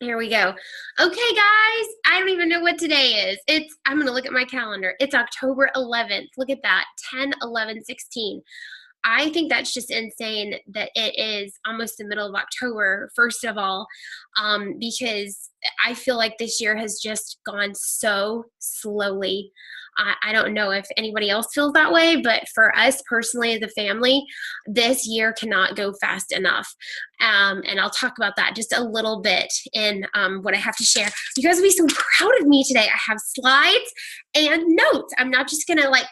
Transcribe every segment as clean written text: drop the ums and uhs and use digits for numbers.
Here we go. Okay, guys, I don't even know what today is. I'm going to look at my calendar. It's October 11th. Look at that. 10, 11, 16. I think that's just insane that it is almost the middle of October, first of all, because I feel like this year has just gone so slowly. I don't know if anybody else feels that way, but for us personally as a family, this year cannot go fast enough. And I'll talk about that just a little bit in what I have to share. You guys will be so proud of me today. I have slides and notes. I'm not just going to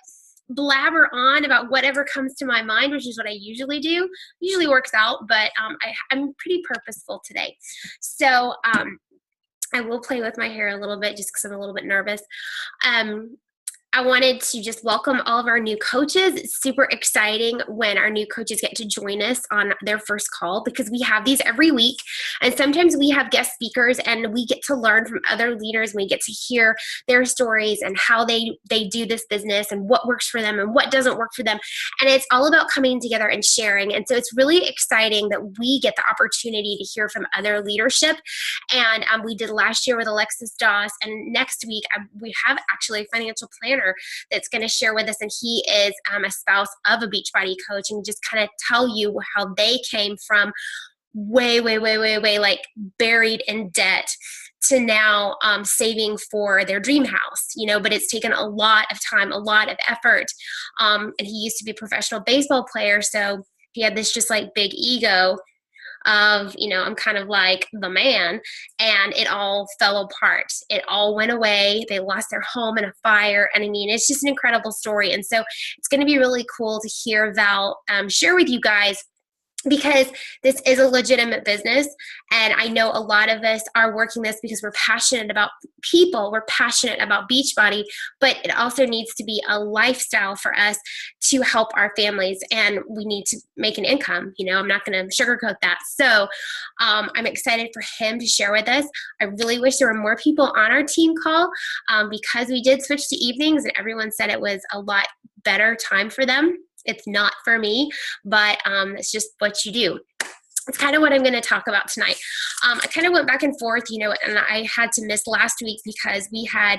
blabber on about whatever comes to my mind, which is what I usually do. Usually works out, but I'm pretty purposeful today. So I will play with my hair a little bit just because I'm a little bit nervous. I wanted to just welcome all of our new coaches. It's super exciting when our new coaches get to join us on their first call because we have these every week. And sometimes we have guest speakers and we get to learn from other leaders. And we get to hear their stories and how they do this business and what works for them and what doesn't work for them. And it's all about coming together and sharing. And so it's really exciting that we get the opportunity to hear from other leadership. And we did last year with Alexis Doss. And next week, we have actually a financial planner that's going to share with us, and he is a spouse of a Beachbody coach, and just kind of tell you how they came from way like buried in debt to now saving for their dream house, but it's taken a lot of time, a lot of effort. And he used to be a professional baseball player, so he had this just like big ego of, I'm kind of like the man, and it all fell apart. It all went away. They lost their home in a fire. And I mean, it's just an incredible story. And so it's going to be really cool to hear Val share with you guys, because this is a legitimate business. And I know a lot of us are working this because we're passionate about people, we're passionate about Beachbody, but it also needs to be a lifestyle for us to help our families, and we need to make an income. I'm not going to sugarcoat that. So I'm excited for him to share with us. I really wish there were more people on our team call because we did switch to evenings and everyone said it was a lot better time for them. It's not for me, but it's just what you do. It's kind of what I'm going to talk about tonight. I kind of went back and forth, and I had to miss last week because we had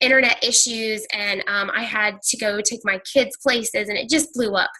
internet issues, and I had to go take my kids places, and it just blew up.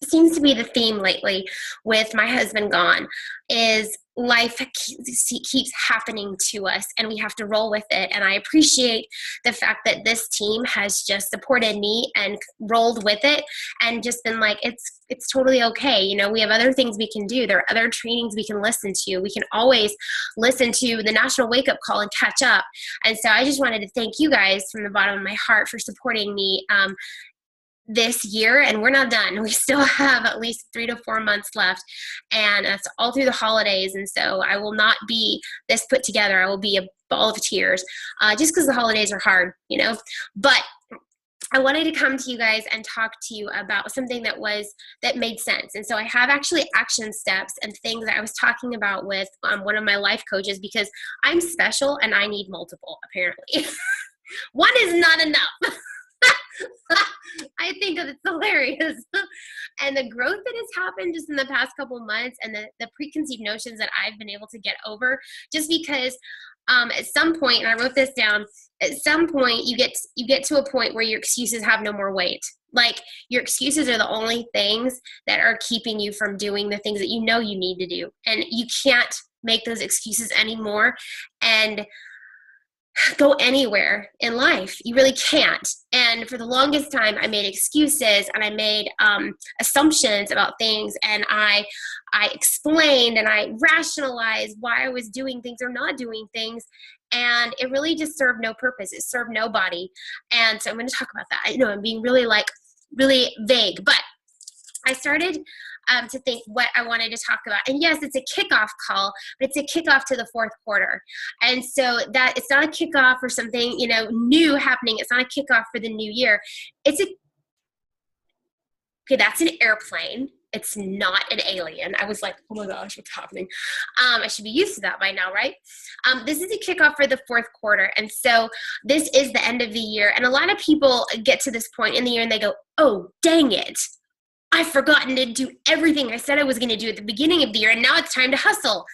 Seems to be the theme lately with my husband gone is life keeps happening to us, and we have to roll with it. And I appreciate the fact that this team has just supported me and rolled with it and just been like, it's totally okay. We have other things we can do. There are other trainings we can listen to. We can always listen to the National Wake Up Call and catch up. And so I just wanted to thank you guys from the bottom of my heart for supporting me this year, and we're not done. We still have at least 3 to 4 months left, and that's all through the holidays. And so I will not be this put together. I will be a ball of tears just because the holidays are hard, but I wanted to come to you guys and talk to you about something that made sense. And so I have actually action steps and things that I was talking about with one of my life coaches, because I'm special and I need multiple, apparently. One is not enough. I think that it's hilarious. And the growth that has happened just in the past couple months, and the preconceived notions that I've been able to get over, just because at some point, and I wrote this down, at some point you get to a point where your excuses have no more weight. Like, your excuses are the only things that are keeping you from doing the things that you know you need to do. And you can't make those excuses anymore and go anywhere in life. You really can't. And for the longest time, I made excuses and I made assumptions about things, and I explained and I rationalized why I was doing things or not doing things, and it really just served no purpose. It served nobody. And so I'm going to talk about that. I know I'm being really vague, but I started to think what I wanted to talk about. And yes, it's a kickoff call, but it's a kickoff to the fourth quarter. And so that it's not a kickoff for something, new happening. It's not a kickoff for the new year. Okay, that's an airplane. It's not an alien. I was like, oh my gosh, what's happening? I should be used to that by now, right? This is a kickoff for the fourth quarter. And so this is the end of the year. And a lot of people get to this point in the year and they go, oh, dang it. I've forgotten to do everything I said I was going to do at the beginning of the year, and now it's time to hustle.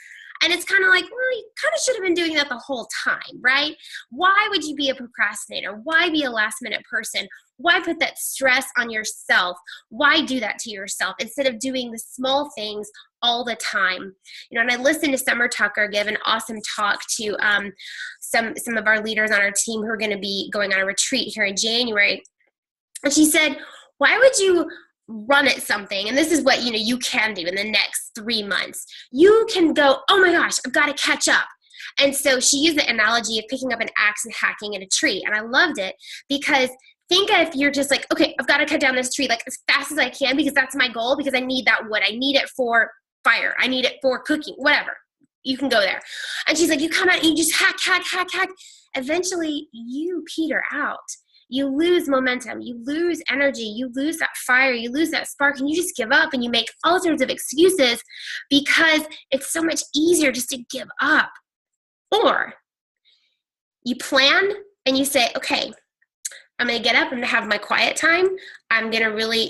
And it's kind of like, well, you kind of should have been doing that the whole time, right? Why would you be a procrastinator? Why be a last minute person? Why put that stress on yourself? Why do that to yourself instead of doing the small things all the time? And I listened to Summer Tucker give an awesome talk to some of our leaders on our team who are going to be going on a retreat here in January. And she said, why would you run at something? And this is what you can do in the next 3 months. You can go, oh my gosh, I've got to catch up. And so she used the analogy of picking up an axe and hacking at a tree. And I loved it because think if you're just like, okay, I've got to cut down this tree like as fast as I can because that's my goal, because I need that wood. I need it for fire. I need it for cooking, whatever. You can go there. And she's like, you come out and you just hack. Eventually you peter out. You lose momentum, you lose energy, you lose that fire, you lose that spark, and you just give up and you make all sorts of excuses because it's so much easier just to give up. Or you plan and you say, okay, I'm going to get up, I'm going to have my quiet time, I'm going to really,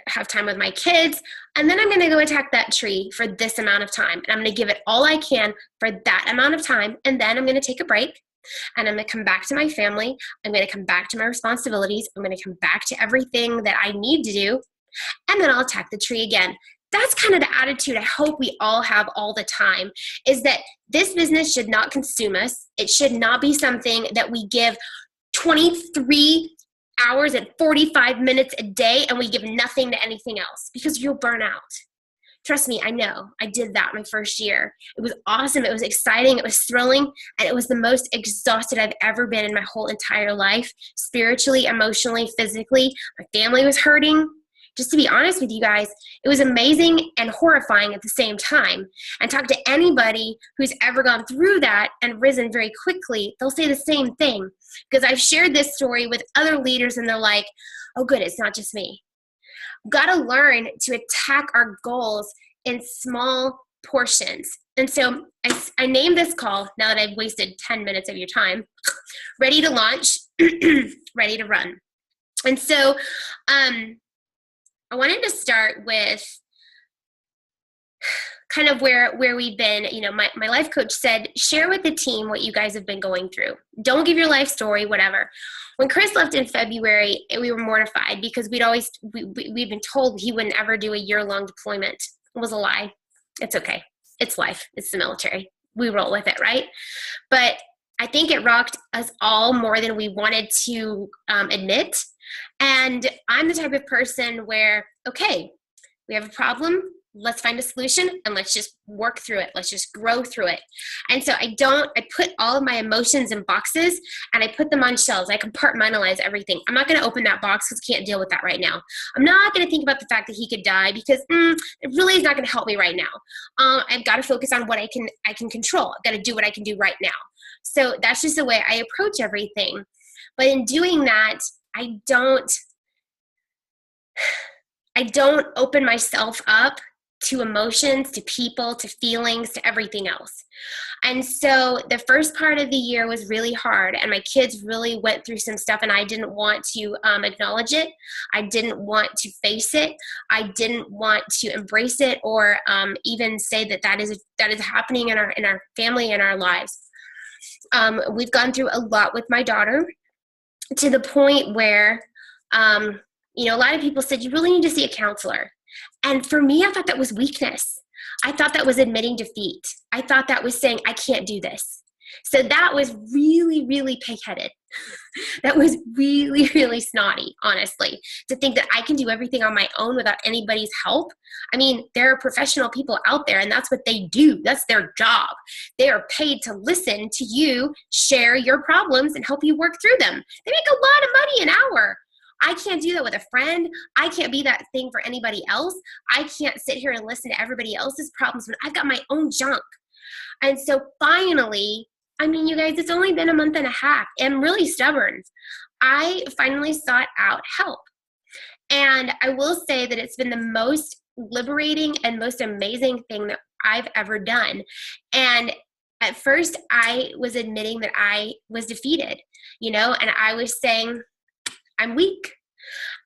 have time with my kids, and then I'm going to go attack that tree for this amount of time, and I'm going to give it all I can for that amount of time, and then I'm going to take a break. And I'm going to come back to my family. I'm going to come back to my responsibilities. I'm going to come back to everything that I need to do. And then I'll attack the tree again. That's kind of the attitude I hope we all have all the time, is that this business should not consume us. It should not be something that we give 23 hours and 45 minutes a day and we give nothing to anything else, because you'll burn out. Trust me, I know. I did that my first year. It was awesome. It was exciting. It was thrilling. And it was the most exhausted I've ever been in my whole entire life, spiritually, emotionally, physically. My family was hurting. Just to be honest with you guys, it was amazing and horrifying at the same time. And talk to anybody who's ever gone through that and risen very quickly, they'll say the same thing. Because I've shared this story with other leaders and they're like, oh good, it's not just me. Got to learn to attack our goals in small portions. And so I named this call, now that I've wasted 10 minutes of your time, Ready to Launch, Ready to Run. And so I wanted to start with kind of where we've been. My life coach said, share with the team what you guys have been going through. Don't give your life story, whatever. When Chris left in February, we were mortified because we'd been told he wouldn't ever do a year-long deployment. It was a lie. It's okay. It's life. It's the military. We roll with it, right? But I think it rocked us all more than we wanted to admit. And I'm the type of person where, okay, we have a problem. Let's find a solution and let's just work through it. Let's just grow through it. And so I put all of my emotions in boxes and I put them on shelves. I compartmentalize everything. I'm not going to open that box because I can't deal with that right now. I'm not going to think about the fact that he could die because it really is not going to help me right now. I've got to focus on what I can control. I've got to do what I can do right now. So that's just the way I approach everything. But in doing that, I don't open myself up to emotions, to people, to feelings, to everything else. And so the first part of the year was really hard, and my kids really went through some stuff, and I didn't want to acknowledge it. I didn't want to face it. I didn't want to embrace it, or even say that is happening in our family and our lives. We've gone through a lot with my daughter, to the point where a lot of people said, you really need to see a counselor. And for me, I thought that was weakness. I thought that was admitting defeat. I thought that was saying, I can't do this. So that was really, really pig-headed. That was really, really snotty, honestly, to think that I can do everything on my own without anybody's help. I mean, there are professional people out there, and that's what they do. That's their job. They are paid to listen to you, share your problems, and help you work through them. They make a lot of money an hour. I can't do that with a friend. I can't be that thing for anybody else. I can't sit here and listen to everybody else's problems when I've got my own junk. And so finally, I mean, you guys, it's only been a month and a half. I'm really stubborn. I finally sought out help. And I will say that it's been the most liberating and most amazing thing that I've ever done. And at first, I was admitting that I was defeated, and I was saying, I'm weak.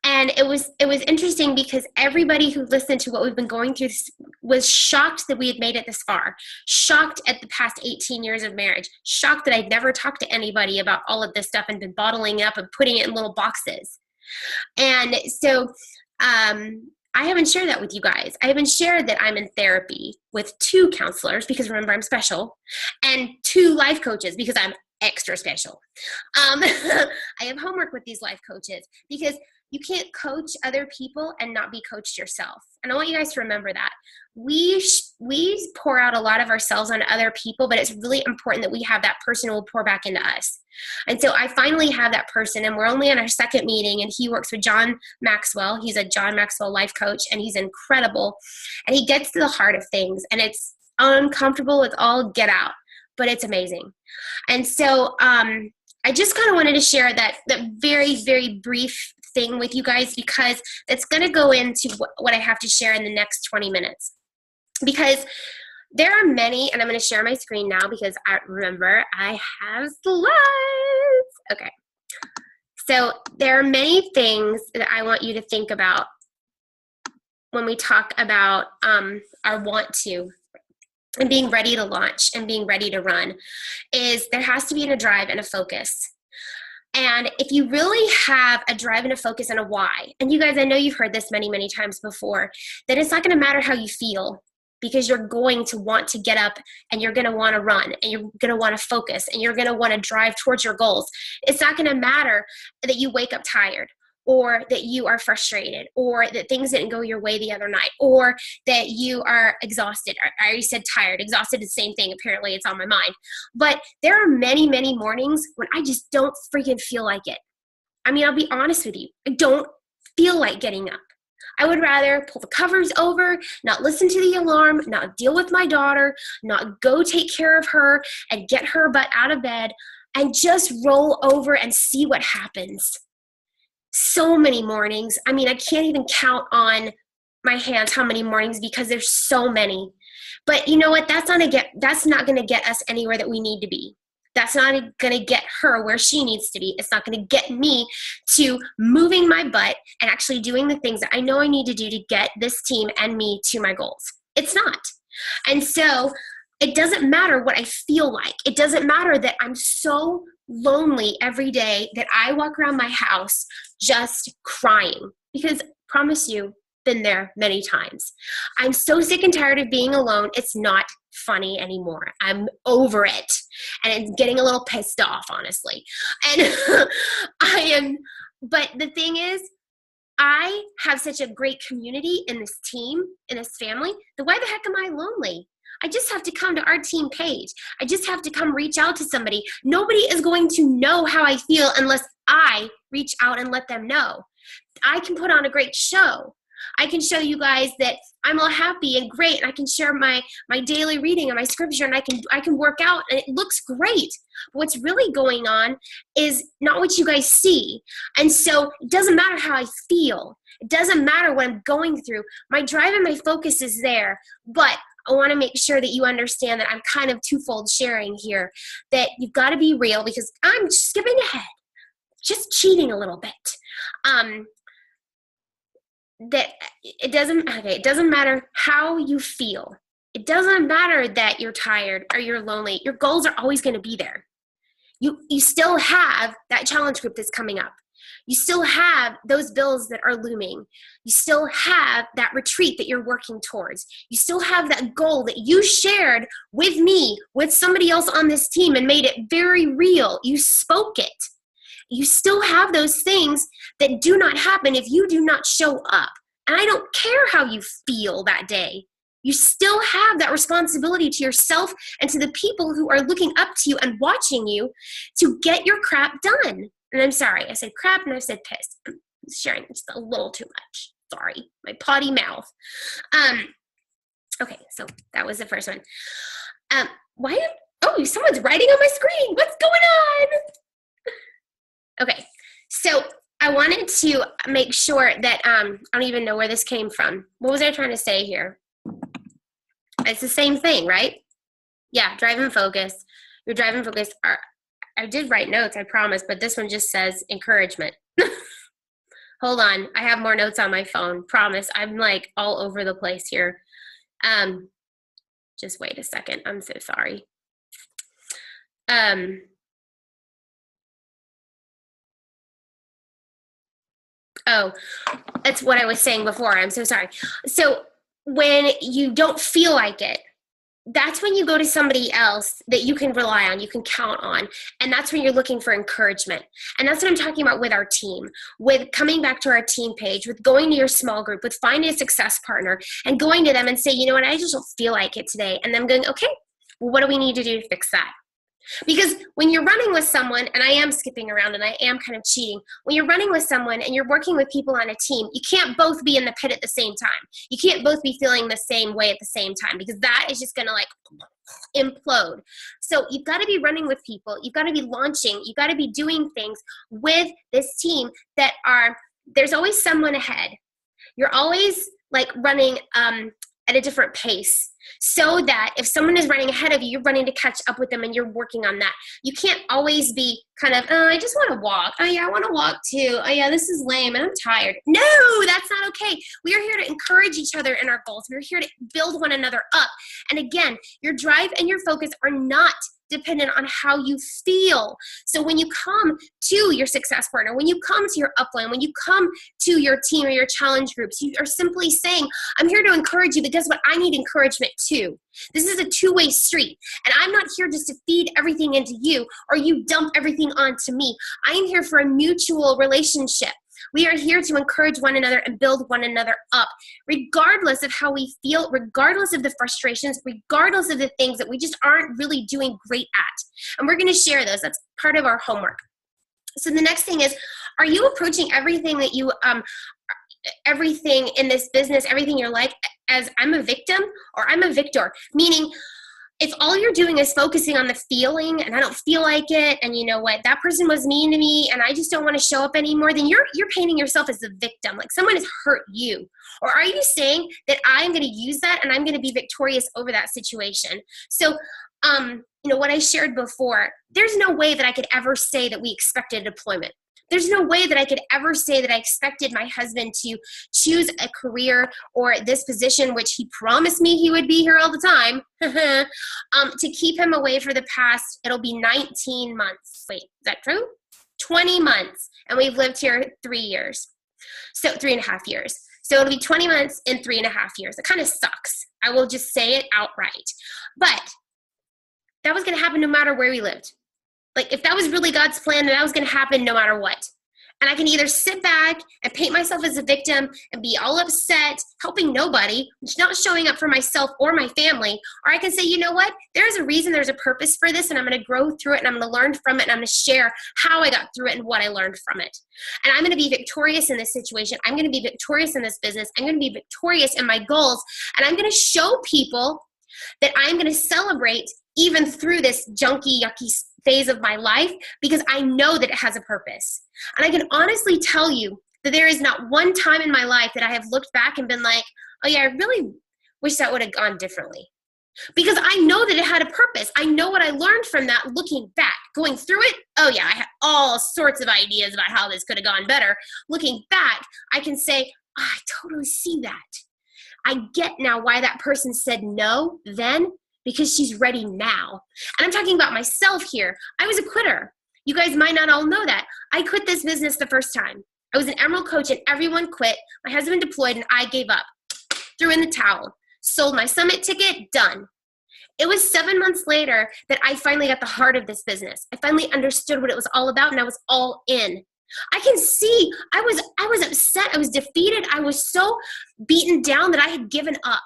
And it was interesting because everybody who listened to what we've been going through was shocked that we had made it this far, shocked at the past 18 years of marriage, shocked that I'd never talked to anybody about all of this stuff and been bottling it up and putting it in little boxes. And so I haven't shared that with you guys. I haven't shared that I'm in therapy with 2 counselors, because remember, I'm special, and 2 life coaches because I'm extra special. I have homework with these life coaches because you can't coach other people and not be coached yourself. And I want you guys to remember that. We pour out a lot of ourselves on other people, but it's really important that we have that person who will pour back into us. And so I finally have that person, and we're only on our 2nd meeting, and he works with John Maxwell. He's a John Maxwell life coach, and he's incredible. And he gets to the heart of things, and it's uncomfortable. It's all get out, but it's amazing. And so I just kind of wanted to share that very, very brief thing with you guys, because it's going to go into what I have to share in the next 20 minutes. Because there are many, and I'm going to share my screen now because I remember I have slides. Okay. So there are many things that I want you to think about when we talk about our want to and being ready to launch and being ready to run. Is there has to be a drive and a focus. And if you really have a drive and a focus and a why, and you guys, I know you've heard this many, many times before, that it's not going to matter how you feel, because you're going to want to get up and you're going to want to run and you're going to want to focus and you're going to want to drive towards your goals. It's not going to matter that you wake up tired, or that you are frustrated, or that things didn't go your way the other night, or that you are exhausted. I already said tired. Exhausted is the same thing. Apparently it's on my mind. But there are many, many mornings when I just don't freaking feel like it. I mean, I'll be honest with you. I don't feel like getting up. I would rather pull the covers over, not listen to the alarm, not deal with my daughter, not go take care of her and get her butt out of bed, and just roll over and see what happens. So many mornings. I mean, I can't even count on my hands how many mornings, because there's so many. But you know what? That's not going to get us anywhere that we need to be. That's not going to get her where she needs to be. It's not going to get me to moving my butt and actually doing the things that I know I need to do to get this team and me to my goals. It's not. And so it doesn't matter what I feel like. It doesn't matter that I'm so lonely every day that I walk around my house just crying, because promise you, been there many times. I'm so sick and tired of being alone. It's not funny anymore. I'm over it. And it's getting a little pissed off, honestly. And but the thing is, I have such a great community in this team, in this family, that why the heck am I lonely? I just have to come to our team page. I just have to come reach out to somebody. Nobody is going to know how I feel unless I reach out and let them know. I can put on a great show. I can show you guys that I'm all happy and great, and I can share my daily reading and my scripture, and I can work out, and it looks great. But what's really going on is not what you guys see. And so it doesn't matter how I feel. It doesn't matter what I'm going through. My drive and my focus is there, but I want to make sure that you understand that I'm kind of twofold sharing here, that you've got to be real, because I'm skipping ahead, just cheating a little bit. That it doesn't matter how you feel. It doesn't matter that you're tired or you're lonely. Your goals are always going to be there. You still have that challenge group that's coming up. You still have those bills that are looming. You still have that retreat that you're working towards. You still have that goal that you shared with me, with somebody else on this team, and made it very real. You spoke it. You still have those things that do not happen if you do not show up. And I don't care how you feel that day. You still have that responsibility to yourself and to the people who are looking up to you and watching you to get your crap done. And I'm sorry, I said crap and I said piss. I'm sharing just a little too much. Sorry, my potty mouth. Okay, so that was the first one. Someone's writing on my screen. What's going on? Okay, so I wanted to make sure that, I don't even know where this came from. What was I trying to say here? It's the same thing, right? Yeah, drive and focus. Your drive and focus are, I did write notes, I promise, but this one just says encouragement. Hold on. I have more notes on my phone. Promise. I'm like all over the place here. Just wait a second. I'm so sorry. Oh, that's what I was saying before. I'm so sorry. So when you don't feel like it, that's when you go to somebody else that you can rely on, you can count on. And that's when you're looking for encouragement. And that's what I'm talking about with our team, with coming back to our team page, with going to your small group, with finding a success partner and going to them and say, you know what, I just don't feel like it today. And them going, okay, well, what do we need to do to fix that? Because when you're running with someone, and I am skipping around and I am kind of cheating, when you're running with someone and you're working with people on a team, you can't both be in the pit at the same time. You can't both be feeling the same way at the same time, because that is just going to like implode. So you've got to be running with people. You've got to be launching. You've got to be doing things with this team that are, there's always someone ahead. You're always like running at a different pace, so that if someone is running ahead of you, you're running to catch up with them and you're working on that. You can't always be kind of, oh, I just want to walk. Oh, yeah, I want to walk too. Oh, yeah, this is lame and I'm tired. No, that's not okay. We are here to encourage each other in our goals. We're here to build one another up. And again, your drive and your focus are not dependent on how you feel. So when you come to your success partner, when you come to your upline, when you come to your team or your challenge groups, you are simply saying, I'm here to encourage you, but guess what? I need encouragement too. This is a two-way street. And I'm not here just to feed everything into you or you dump everything onto me. I am here for a mutual relationship. We are here to encourage one another and build one another up, regardless of how we feel, regardless of the frustrations, regardless of the things that we just aren't really doing great at. And we're going to share those. That's part of our homework. So the next thing is, are you approaching everything that you, everything in this business, everything you're like, as I'm a victim or I'm a victor? Meaning, if all you're doing is focusing on the feeling and I don't feel like it, and you know what, that person was mean to me and I just don't want to show up anymore, then you're painting yourself as the victim, like someone has hurt you. Or are you saying that I'm going to use that and I'm going to be victorious over that situation? So, you know, what I shared before, there's no way that I could ever say that we expected deployment. There's no way that I could ever say that I expected my husband to choose a career or this position, which he promised me he would be here all the time, to keep him away for the past, it'll be 19 months. Wait, is that true? 20 months. And we've lived here 3 years. So 3.5 years. So it'll be 20 months in 3.5 years. It kind of sucks. I will just say it outright. But that was going to happen no matter where we lived. Like, if that was really God's plan, then that was going to happen no matter what. And I can either sit back and paint myself as a victim and be all upset, helping nobody, not showing up for myself or my family, or I can say, you know what? There's a reason, there's a purpose for this, and I'm going to grow through it, and I'm going to learn from it, and I'm going to share how I got through it and what I learned from it. And I'm going to be victorious in this situation. I'm going to be victorious in this business. I'm going to be victorious in my goals, and I'm going to show people that I'm going to celebrate even through this junky, yucky phase of my life, because I know that it has a purpose. And I can honestly tell you that there is not one time in my life that I have looked back and been like, oh yeah, I really wish that would have gone differently. Because I know that it had a purpose. I know what I learned from that looking back. Going through it, oh yeah, I had all sorts of ideas about how this could have gone better. Looking back, I can say, oh, I totally see that. I get now why that person said no then, because she's ready now. And I'm talking about myself here. I was a quitter. You guys might not all know that. I quit this business the first time. I was an Emerald coach and everyone quit. My husband deployed and I gave up. Threw in the towel. Sold my summit ticket, done. It was 7 months later that I finally got the heart of this business. I finally understood what it was all about and I was all in. I can see I was upset. I was defeated. I was so beaten down that I had given up.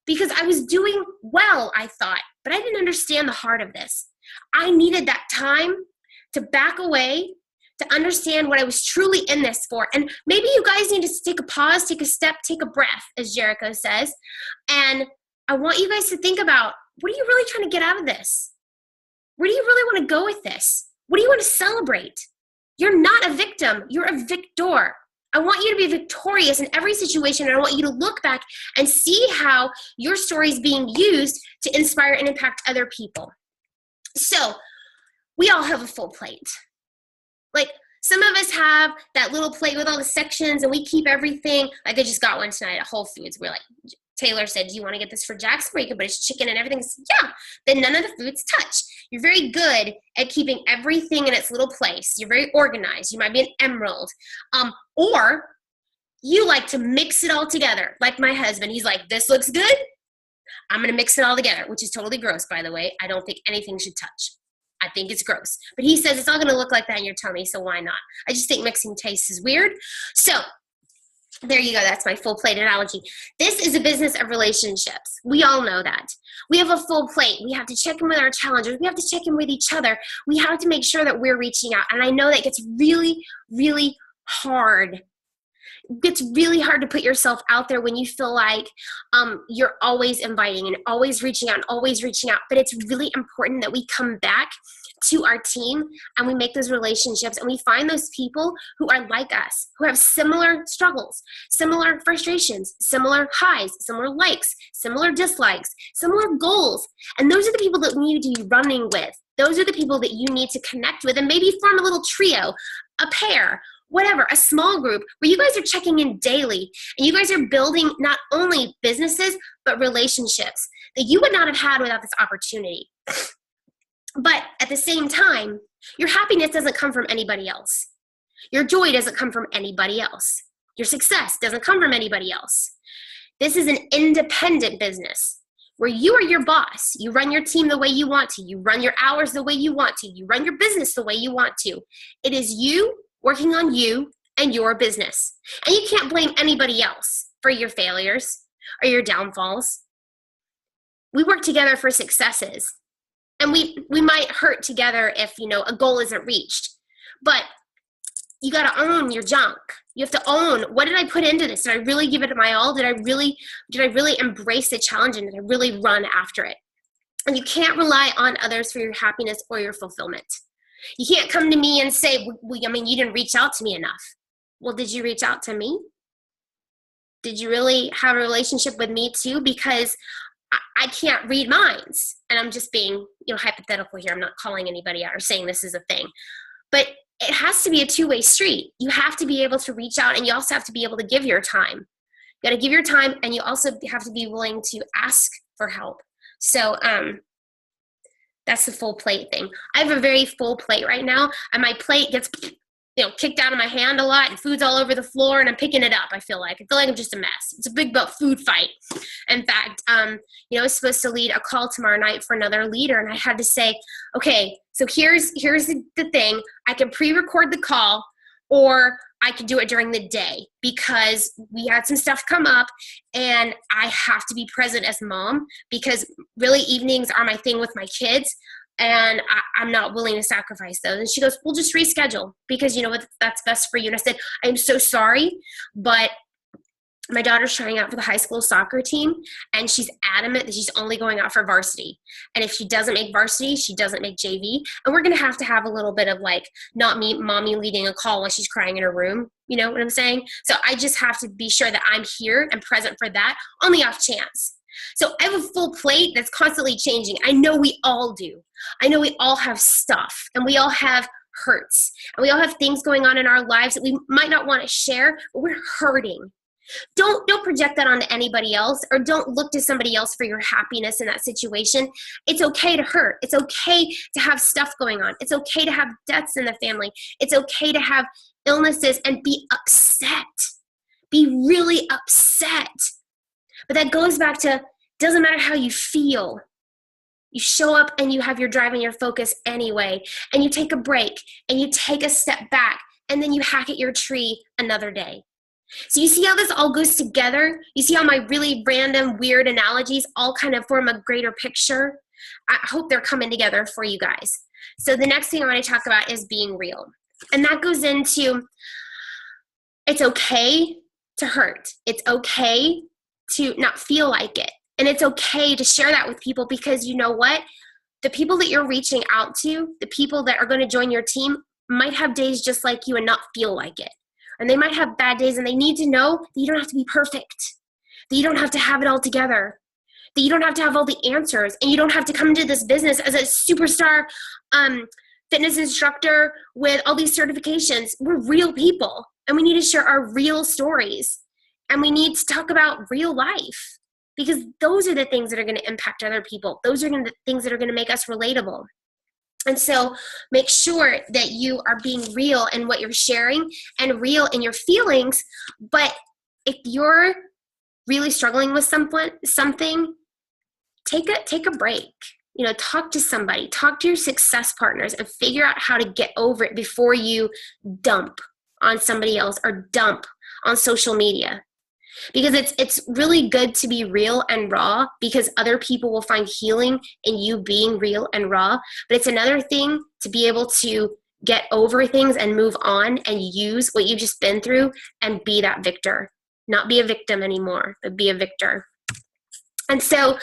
Because I was doing well, I thought, but I didn't understand the heart of this. I needed that time to back away, to understand what I was truly in this for. And maybe you guys need to take a pause, take a step, take a breath, as Jericho says. And I want you guys to think about, what are you really trying to get out of this? Where do you really want to go with this? What do you want to celebrate? You're not a victim, you're a victor. I want you to be victorious in every situation, and I want you to look back and see how your story is being used to inspire and impact other people. So, we all have a full plate. Like, Some of us have that little plate with all the sections and we keep everything. Like I just got one tonight at Whole Foods. We're like, Taylor said, do you want to get this for Jackson where you can put his chicken and everything? Yeah. Then none of the foods touch. You're very good at keeping everything in its little place. You're very organized. You might be an emerald. Or you like to mix it all together. Like my husband, he's like, this looks good. I'm going to mix it all together, which is totally gross, by the way. I don't think anything should touch. I think it's gross. But he says it's not going to look like that in your tummy, so why not? I just think mixing tastes is weird. So there you go. That's my full plate analogy. This is a business of relationships. We all know that. We have a full plate. We have to check in with our challengers. We have to check in with each other. We have to make sure that we're reaching out. And I know that gets really, really hard. It's really hard to put yourself out there when you feel like you're always inviting and always reaching out and always reaching out. But it's really important that we come back to our team and we make those relationships and we find those people who are like us, who have similar struggles, similar frustrations, similar highs, similar likes, similar dislikes, similar goals. And those are the people that we need to be running with. Those are the people that you need to connect with and maybe form a little trio, a pair, whatever, a small group where you guys are checking in daily and you guys are building not only businesses, but relationships that you would not have had without this opportunity. But at the same time, your happiness doesn't come from anybody else. Your joy doesn't come from anybody else. Your success doesn't come from anybody else. This is an independent business where you are your boss. You run your team the way you want to. You run your hours the way you want to. You run your business the way you want to. It is you working on you and your business. And you can't blame anybody else for your failures or your downfalls. We work together for successes. And we might hurt together if, a goal isn't reached. But you got to own your junk. You have to own, what did I put into this? Did I really give it my all? Did I really embrace the challenge and did I really run after it? And you can't rely on others for your happiness or your fulfillment. You can't come to me and say, you didn't reach out to me enough. Well, did you reach out to me? Did you really have a relationship with me too? Because I can't read minds. And I'm just being, hypothetical here. I'm not calling anybody out or saying this is a thing. But it has to be a two-way street. You have to be able to reach out and you also have to be able to give your time. You got to give your time and you also have to be willing to ask for help. So that's the full plate thing. I have a very full plate right now and my plate gets kicked out of my hand a lot and food's all over the floor and I'm picking it up. I feel like I'm just a mess. It's a big food fight. In fact, I was supposed to lead a call tomorrow night for another leader and I had to say, okay, so here's the thing. I can pre-record the call or I could do it during the day because we had some stuff come up and I have to be present as mom because really evenings are my thing with my kids. And I'm not willing to sacrifice those. And she goes, we'll just reschedule because you know what, that's best for you. And I said, I'm so sorry, but my daughter's trying out for the high school soccer team and she's adamant that she's only going out for varsity. And if she doesn't make varsity, she doesn't make JV. And we're going to have a little bit of not me, mommy leading a call while she's crying in her room. You know what I'm saying? So I just have to be sure that I'm here and present for that on the off chance. So I have a full plate that's constantly changing. I know we all do. I know we all have stuff and we all have hurts and we all have things going on in our lives that we might not want to share, but we're hurting. Don't project that onto anybody else or don't look to somebody else for your happiness in that situation. It's okay to hurt. It's okay to have stuff going on. It's okay to have deaths in the family. It's okay to have illnesses and be upset. Be really upset. But that goes back to, doesn't matter how you feel. You show up and you have your drive and your focus anyway. And you take a break and you take a step back and then you hack at your tree another day. So you see how this all goes together? You see how my really random, weird analogies all kind of form a greater picture? I hope they're coming together for you guys. So the next thing I want to talk about is being real. And that goes into, it's okay to hurt. It's okay to not feel like it. And it's okay to share that with people because you know what? The people that you're reaching out to, the people that are going to join your team might have days just like you and not feel like it. And they might have bad days and they need to know that you don't have to be perfect, that you don't have to have it all together, that you don't have to have all the answers and you don't have to come into this business as a superstar fitness instructor with all these certifications. We're real people, and we need to share our real stories, and we need to talk about real life, because those are the things that are going to impact other people. Those are the things that are going to make us relatable. And so make sure that you are being real in what you're sharing and real in your feelings. But if you're really struggling with something, take a break. Talk to somebody, talk to your success partners, and figure out how to get over it before you dump on somebody else or dump on social media. Because it's really good to be real and raw, because other people will find healing in you being real and raw. But it's another thing to be able to get over things and move on and use what you've just been through and be that victor. Not be a victim anymore, but be a victor. And so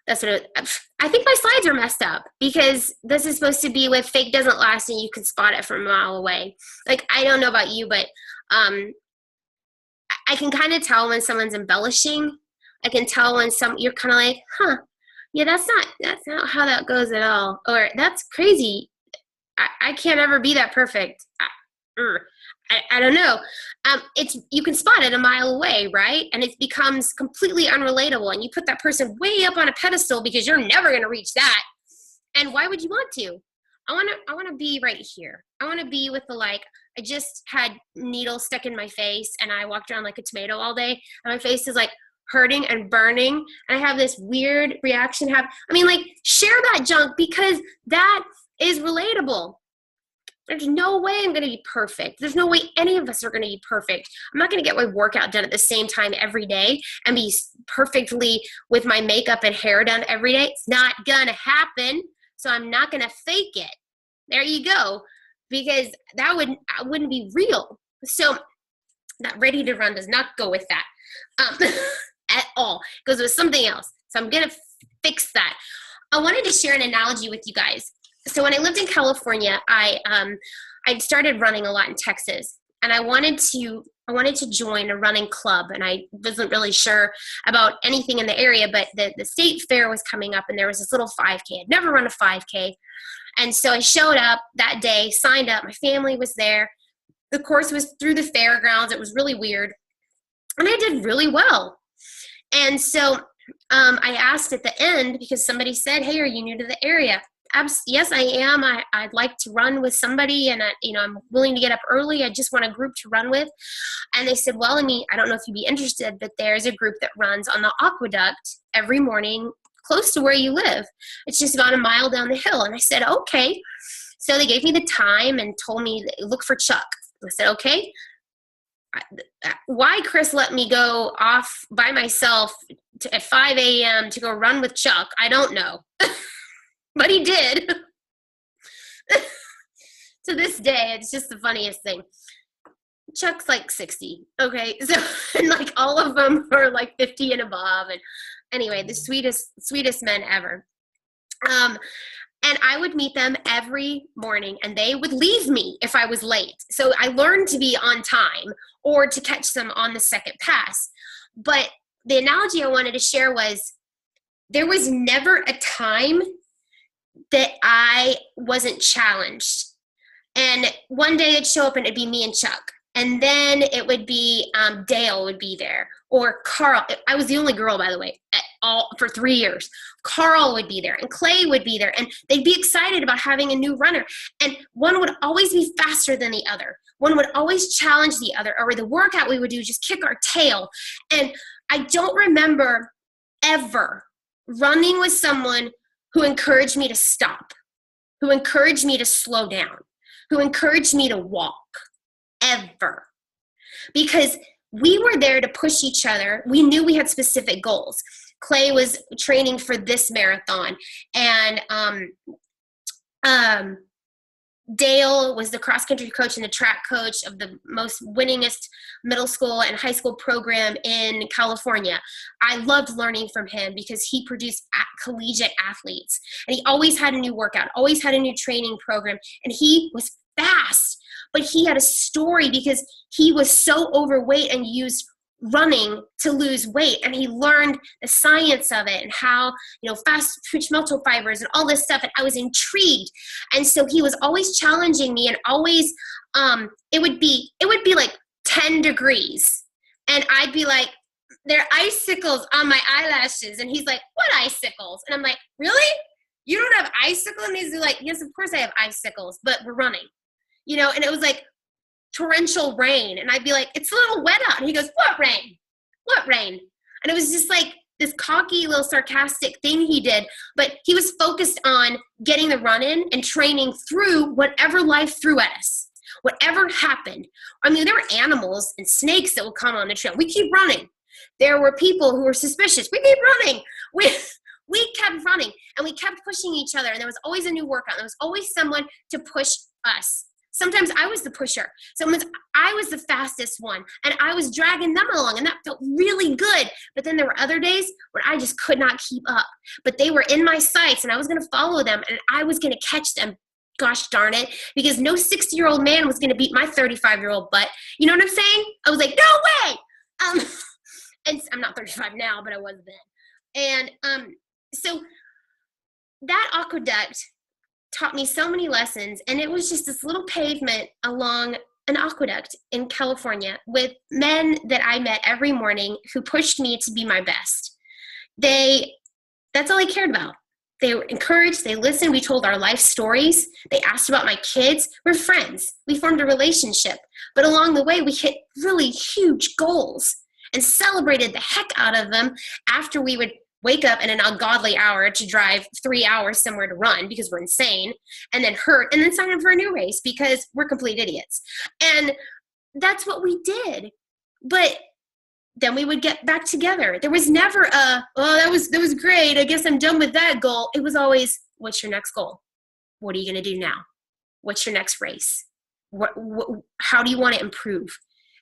that's what I think my slides are messed up, because this is supposed to be with fake doesn't last and you can spot it from a mile away. Like, I don't know about you, but I can kind of tell when someone's embellishing. I can tell when you're kind of like, yeah, that's not how that goes at all. Or that's crazy. I can't ever be that perfect. I don't know. You can spot it a mile away, right? And it becomes completely unrelatable, and you put that person way up on a pedestal because you're never going to reach that. And why would you want to? I want to be right here. I want to be with the, like, I just had needles stuck in my face and I walked around like a tomato all day, and my face is like hurting and burning, and I have this weird reaction. Share that junk, because that is relatable. There's no way I'm going to be perfect. There's no way any of us are going to be perfect. I'm not going to get my workout done at the same time every day and be perfectly with my makeup and hair done every day. It's not going to happen. So I'm not going to fake it. There you go. Because that wouldn't be real. So that ready to run does not go with that at all. It goes with something else. So I'm going to fix that. I wanted to share an analogy with you guys. So when I lived in California, I started running a lot in Texas, and I wanted to join a running club, and I wasn't really sure about anything in the area, but the state fair was coming up, and there was this little 5K. I'd never run a 5K. And so I showed up that day, signed up. My family was there. The course was through the fairgrounds. It was really weird. And I did really well. And so I asked at the end, because somebody said, hey, are you new to the area? Yes, I am. I'd like to run with somebody, and I'm willing to get up early. I just want a group to run with. And they said, well, I don't know if you'd be interested, but there's a group that runs on the aqueduct every morning close to where you live. It's just about a mile down the hill. And I said, okay. So they gave me the time and told me, look for Chuck. I said, okay. Why Chris let me go off by myself at 5 a.m. to go run with Chuck, I don't know. But he did. To this day, it's just the funniest thing. Chuck's like 60, okay? So, and like all of them are like 50 and above. And anyway, the sweetest men ever. And I would meet them every morning, and they would leave me if I was late. So I learned to be on time or to catch them on the second pass. But the analogy I wanted to share was, there was never a time that I wasn't challenged. And one day it'd show up and it'd be me and Chuck. And then it would be Dale would be there, or Carl. I was the only girl, by the way, for 3 years. Carl would be there, and Clay would be there, and they'd be excited about having a new runner. And one would always be faster than the other. One would always challenge the other, or the workout we would do just kick our tail. And I don't remember ever running with someone who encouraged me to stop, who encouraged me to slow down, who encouraged me to walk, ever. Because we were there to push each other. We knew we had specific goals. Clay was training for this marathon, and Dale was the cross-country coach and the track coach of the most winningest middle school and high school program in California. I loved learning from him because he produced collegiate athletes, and he always had a new workout, always had a new training program, and he was fast, but he had a story because he was so overweight and used running to lose weight, and he learned the science of it and how, fast twitch muscle fibers and all this stuff, and I was intrigued. And so he was always challenging me, and always it would be like 10 degrees, and I'd be like, there are icicles on my eyelashes, and he's like, what icicles? And I'm like, really? You don't have icicles? And he's like, yes, of course I have icicles, but we're running, and it was like torrential rain, and I'd be like, it's a little wet out, and he goes, what rain? And it was just like this cocky little sarcastic thing he did, but he was focused on getting the run in and training through whatever life threw at us, whatever happened. I mean, there were animals and snakes that would come on the trail. We keep running. There were people who were suspicious. We keep running. We kept running, and we kept pushing each other, and there was always a new workout. There was always someone to push us. Sometimes I was the pusher. Sometimes I was the fastest one, and I was dragging them along, and that felt really good. But then there were other days where I just could not keep up. But they were in my sights, and I was going to follow them, and I was going to catch them. Gosh darn it, because no 60-year-old man was going to beat my 35-year-old butt. You know what I'm saying? I was like, no way! And I'm not 35 now, but I was then. And so that aqueduct taught me so many lessons, and it was just this little pavement along an aqueduct in California with men that I met every morning who pushed me to be my best. That's all I cared about. They were encouraged, they listened, we told our life stories, they asked about my kids. We're friends, we formed a relationship, but along the way we hit really huge goals and celebrated the heck out of them after we would wake up in an ungodly hour to drive 3 hours somewhere to run because we're insane, and then hurt, and then sign up for a new race because we're complete idiots. And that's what we did. But then we would get back together. There was never that was great, I guess I'm done with that goal. It was always, what's your next goal? What are you going to do now? What's your next race? How do you want to improve?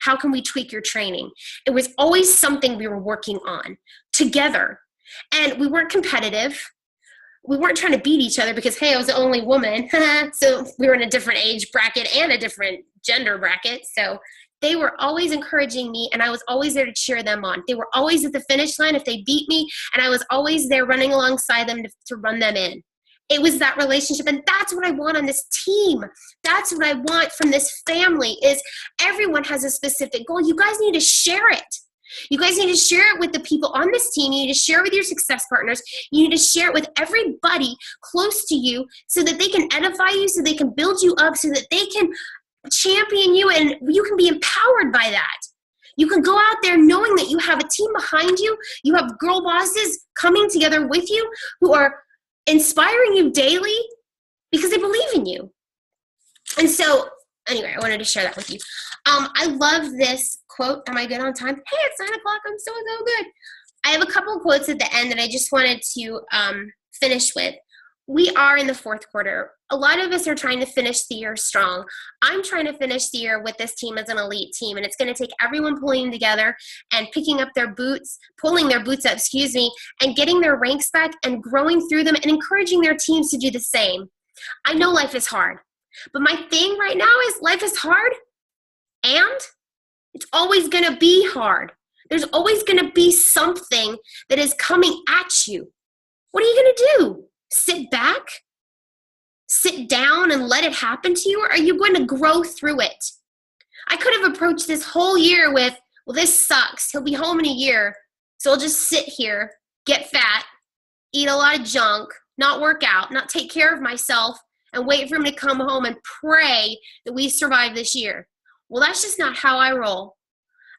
How can we tweak your training? It was always something we were working on together. And we weren't competitive. We weren't trying to beat each other because, hey, I was the only woman. So we were in a different age bracket and a different gender bracket. So they were always encouraging me, and I was always there to cheer them on. They were always at the finish line if they beat me, and I was always there running alongside them to run them in. It was that relationship, and that's what I want on this team. That's what I want from this family, is everyone has a specific goal. You guys need to share it. You guys need to share it with the people on this team. You need to share it with your success partners. You need to share it with everybody close to you so that they can edify you, so they can build you up, so that they can champion you, and you can be empowered by that. You can go out there knowing that you have a team behind you. You have girl bosses coming together with you who are inspiring you daily because they believe in you. And so, anyway, I wanted to share that with you. I love this quote. Am I good on time? Hey, it's 9 o'clock. I'm so good. I have a couple of quotes at the end that I just wanted to finish with. We are in the fourth quarter. A lot of us are trying to finish the year strong. I'm trying to finish the year with this team as an elite team, and it's going to take everyone pulling together and picking up their boots, pulling their boots up, and getting their ranks back and growing through them and encouraging their teams to do the same. I know life is hard, but my thing right now is life is hard, and it's always going to be hard. There's always going to be something that is coming at you. What are you going to do? Sit back? Sit down and let it happen to you? Or are you going to grow through it? I could have approached this whole year with, well, this sucks. He'll be home in a year, so I'll just sit here, get fat, eat a lot of junk, not work out, not take care of myself, and wait for him to come home and pray that we survive this year. Well, that's just not how I roll.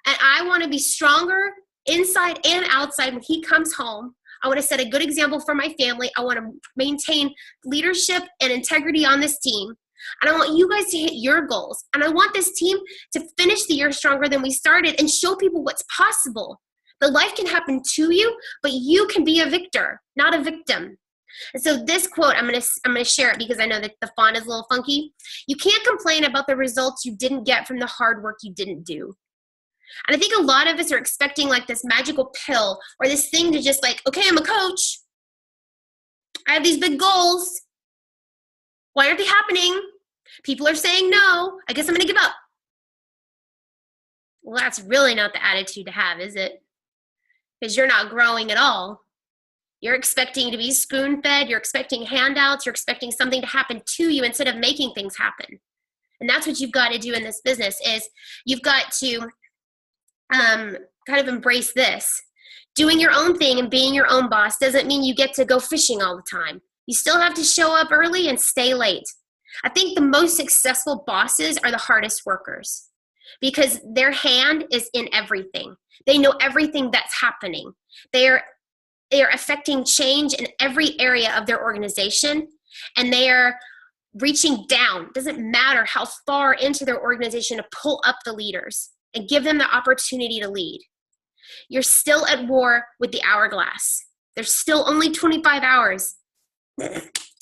And I want to be stronger inside and outside when he comes home. I want to set a good example for my family. I want to maintain leadership and integrity on this team. And I want you guys to hit your goals. And I want this team to finish the year stronger than we started and show people what's possible. That life can happen to you, but you can be a victor, not a victim. And so this quote, I'm gonna share it because I know that the font is a little funky. You can't complain about the results you didn't get from the hard work you didn't do. And I think a lot of us are expecting like this magical pill or this thing to just like, okay, I'm a coach. I have these big goals. Why aren't they happening? People are saying no. I guess I'm going to give up. Well, that's really not the attitude to have, is it? Because you're not growing at all. You're expecting to be spoon-fed, you're expecting handouts, you're expecting something to happen to you instead of making things happen. And that's what you've got to do in this business is you've got to kind of embrace this. Doing your own thing and being your own boss doesn't mean you get to go fishing all the time. You still have to show up early and stay late. I think the most successful bosses are the hardest workers because their hand is in everything. They know everything that's happening. They are affecting change in every area of their organization, and they are reaching down. It doesn't matter how far into their organization to pull up the leaders and give them the opportunity to lead. You're still at war with the hourglass. There's still only 25 hours,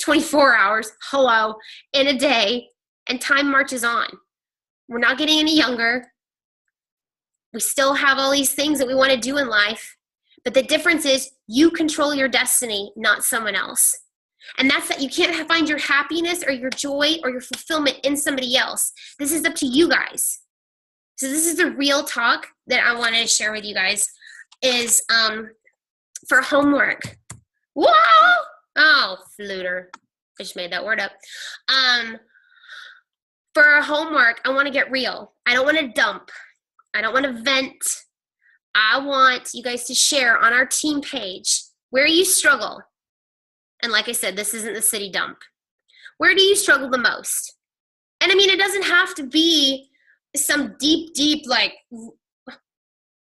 24 hours, hello, in a day, and time marches on. We're not getting any younger. We still have all these things that we want to do in life, but the difference is you control your destiny, not someone else. And that's that you can't find your happiness or your joy or your fulfillment in somebody else. This is up to you guys. So this is the real talk that I wanted to share with you guys is for homework. Whoa! Oh, fluter. I just made that word up. For our homework, I want to get real. I don't want to dump. I don't want to vent. I want you guys to share on our team page where you struggle. And like I said, this isn't the city dump. Where do you struggle the most? And I mean, it doesn't have to be some deep, like,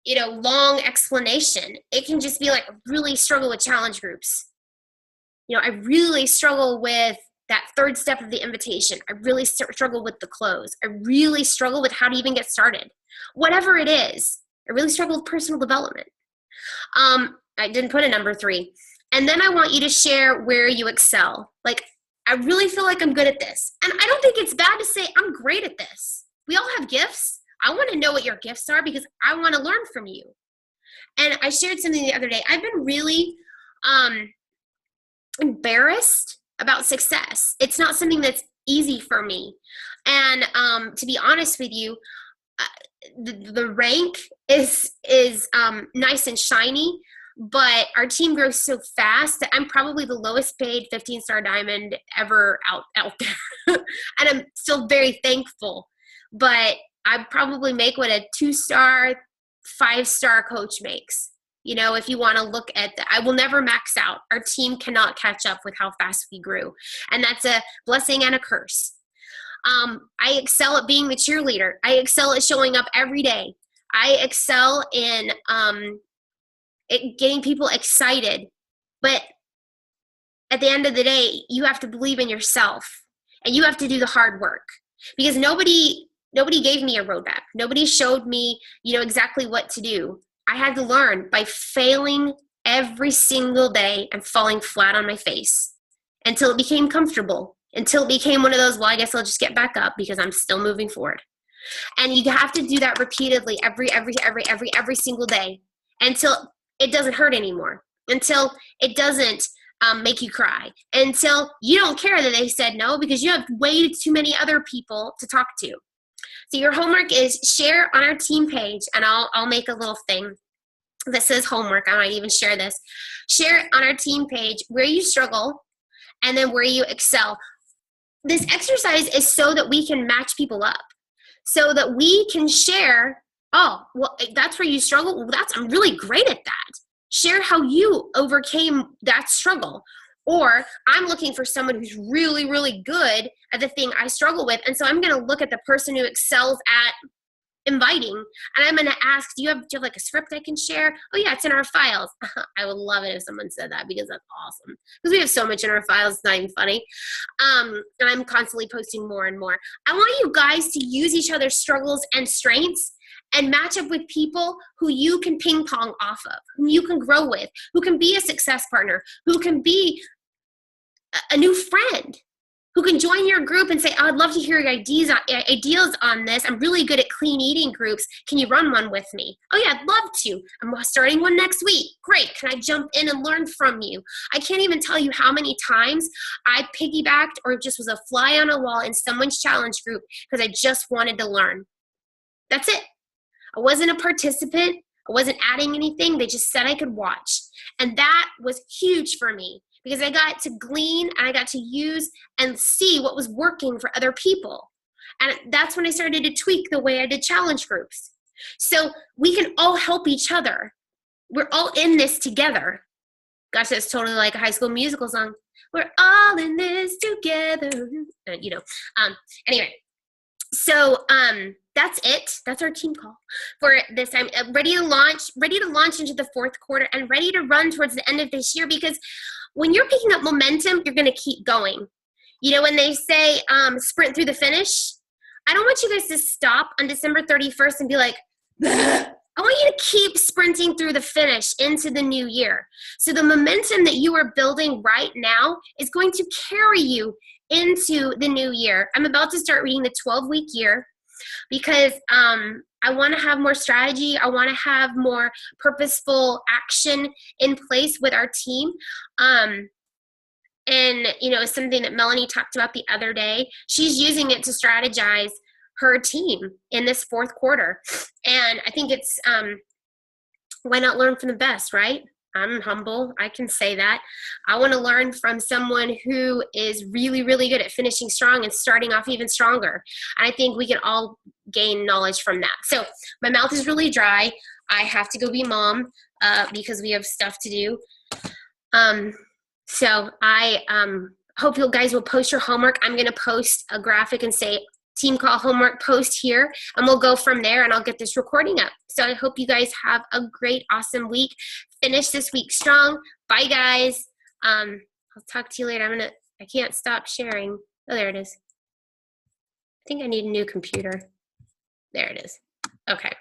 long explanation. It can just be like, I really struggle with challenge groups. I really struggle with that third step of the invitation. I really struggle with the close. I really struggle with how to even get started. Whatever it is, I really struggle with personal development. I didn't put a number 3. And then I want you to share where you excel. Like, I really feel like I'm good at this. And I don't think it's bad to say I'm great at this. We all have gifts. I want to know what your gifts are because I want to learn from you. And I shared something the other day. I've been really embarrassed about success. It's not something that's easy for me. And to be honest with you, the rank is nice and shiny, but our team grows so fast that I'm probably the lowest paid 15-star diamond ever out there. And I'm still very thankful. But I probably make what a 2-star, 5-star coach makes. If you want to look at that, I will never max out. Our team cannot catch up with how fast we grew. And that's a blessing and a curse. I excel at being the cheerleader. I excel at showing up every day. I excel in getting people excited. But at the end of the day, you have to believe in yourself. And you have to do the hard work. Because nobody gave me a roadmap. Nobody showed me, exactly what to do. I had to learn by failing every single day and falling flat on my face until it became comfortable, until it became one of those, well, I guess I'll just get back up because I'm still moving forward. And you have to do that repeatedly every single day until it doesn't hurt anymore, until it doesn't make you cry, until you don't care that they said no because you have way too many other people to talk to. So your homework is share on our team page, and I'll make a little thing that says homework. I might even share this. Share on our team page where you struggle and then where you excel. This exercise is so that we can match people up, so that we can share, oh, well, that's where you struggle. Well, I'm really great at that. Share how you overcame that struggle. Or I'm looking for someone who's really, really good at the thing I struggle with. And so I'm going to look at the person who excels at inviting. And I'm going to ask, do you have like a script I can share? Oh, yeah, it's in our files. I would love it if someone said that because that's awesome. Because we have so much in our files, it's not even funny. And I'm constantly posting more and more. I want you guys to use each other's struggles and strengths and match up with people who you can ping pong off of, who you can grow with, who can be a success partner, who can be a new friend, who can join your group and say, oh, I'd love to hear your ideas on this. I'm really good at clean eating groups. Can you run one with me? Oh yeah, I'd love to. I'm starting one next week. Great. Can I jump in and learn from you? I can't even tell you how many times I piggybacked or just was a fly on a wall in someone's challenge group because I just wanted to learn. That's it. I wasn't a participant. I wasn't adding anything. They just said I could watch. And that was huge for me because I got to glean and I got to use and see what was working for other people. And that's when I started to tweak the way I did challenge groups. So we can all help each other. We're all in this together. Gosh, that's totally like a High School Musical song. We're all in this together. Anyway, so that's it. That's our team call for this time. Ready to launch into the fourth quarter and ready to run towards the end of this year, because when you're picking up momentum, you're going to keep going. You know, when they say sprint through the finish, I don't want you guys to stop on December 31st and be like, bleh. I want you to keep sprinting through the finish into the new year. So the momentum that you are building right now is going to carry you into the new year. I'm about to start reading the 12-week year because I want to have more strategy. I want to have more purposeful action in place with our team. And, you know, it's something that Melanie talked about the other day. She's using it to strategize her team in this fourth quarter. And I think it's, why not learn from the best, right? I'm humble. I can say that. I want to learn from someone who is really, really good at finishing strong and starting off even stronger. And I think we can all gain knowledge from that. So my mouth is really dry. I have to go be mom because we have stuff to do. So I hope you guys will post your homework. I'm going to post a graphic and say team call homework post here, and we'll go from there, and I'll get this recording up. So I hope you guys have a great, awesome week. Finish this week strong. Bye, guys. I'll talk to you later. I can't stop sharing. Oh, there it is. I think I need a new computer. There it is. Okay.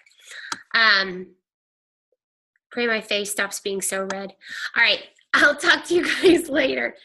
Pray my face stops being so red. All right. I'll talk to you guys later.